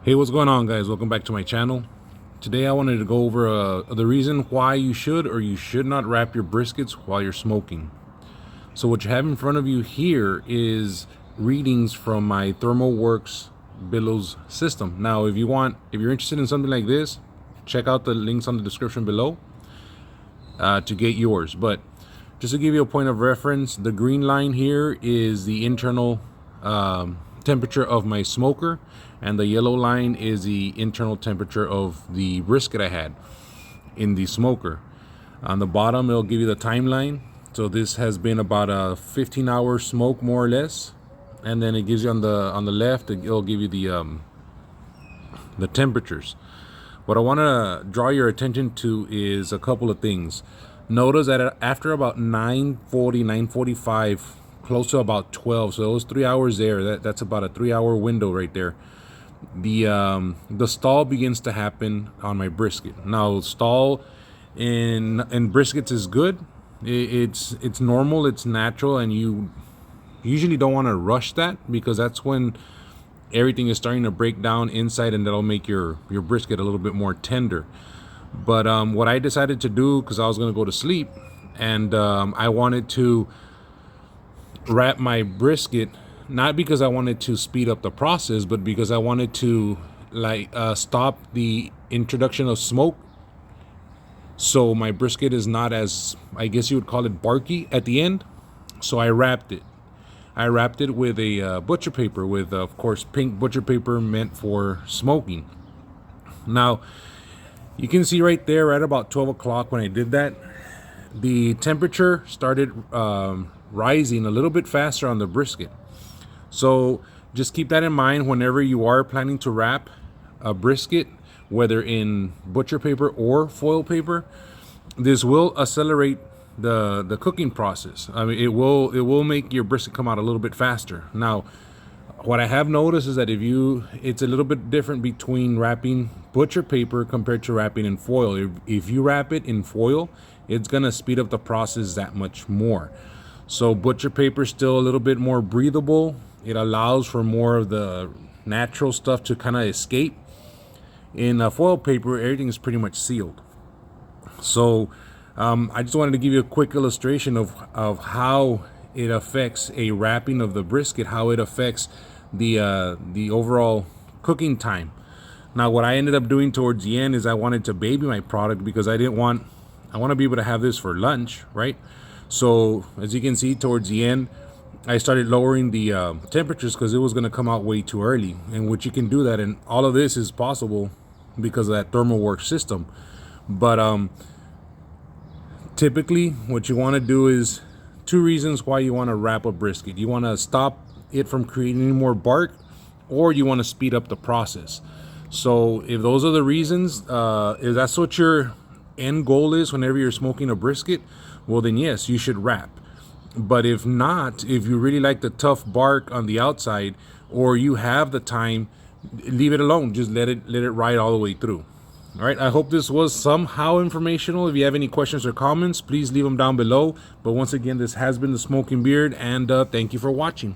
Hey, what's going on, guys? Welcome back to my channel. Today I wanted to go over the reason why you should or you should not wrap your briskets while you're smoking. So what you have in front of you here is readings from my Thermoworks Billows system. Now if you're interested in something like this, check out the links on the description below to get yours. But just to give you a point of reference, the green line here is the internal temperature of my smoker, and the yellow line is the internal temperature of the brisket I had in the smoker. On the bottom it'll give you the timeline. So this has been about a 15-hour smoke, more or less, and then it gives you on the left, it'll give you the temperatures. What I want to draw your attention to is a couple of things. Notice that after about 9:40, 9:45, close to about 12, so those 3 hours there, that's about a 3-hour window right there, the stall begins to happen on my brisket. Now stall in briskets is good. It's normal, it's natural, and you usually don't want to rush that, because that's when everything is starting to break down inside, and that'll make your brisket a little bit more tender. But what I decided to do, because I was going to go to sleep, and I wanted to wrap my brisket, not because I wanted to speed up the process, but because I wanted to stop the introduction of smoke, so my brisket is not as, I guess you would call it, barky at the end. So I wrapped it with a butcher paper, with of course pink butcher paper, meant for smoking. Now you can see right there, at about 12 o'clock when I did that, the temperature started rising a little bit faster on the brisket. So just keep that in mind whenever you are planning to wrap a brisket, whether in butcher paper or foil paper. This will accelerate the cooking process. I mean, it will make your brisket come out a little bit faster. Now, what I have noticed is that it's a little bit different between wrapping butcher paper compared to wrapping in foil. If you wrap it in foil, it's gonna speed up the process that much more. So butcher paper is still a little bit more breathable. It allows for more of the natural stuff to kind of escape. In foil paper, everything is pretty much sealed. So I just wanted to give you a quick illustration of how it affects a wrapping of the brisket, how it affects the overall cooking time. Now what I ended up doing towards the end is I wanted to baby my product, because I want to be able to have this for lunch, right? So as you can see, towards the end I started lowering the temperatures, because it was going to come out way too early, and which you can do that, and all of this is possible because of that Thermoworks system. But typically what you want to do is two reasons why you want to wrap a brisket. You want to stop it from creating any more bark, or you want to speed up the process. So if those are the reasons, if that's what your end goal is whenever you're smoking a brisket, well then yes, you should wrap. But if not, if you really like the tough bark on the outside, or you have the time, leave it alone. Just let it ride all the way through. All right, I hope this was somehow informational. If you have any questions or comments, please leave them down below. But once again, this has been the Smoking Beard, and thank you for watching.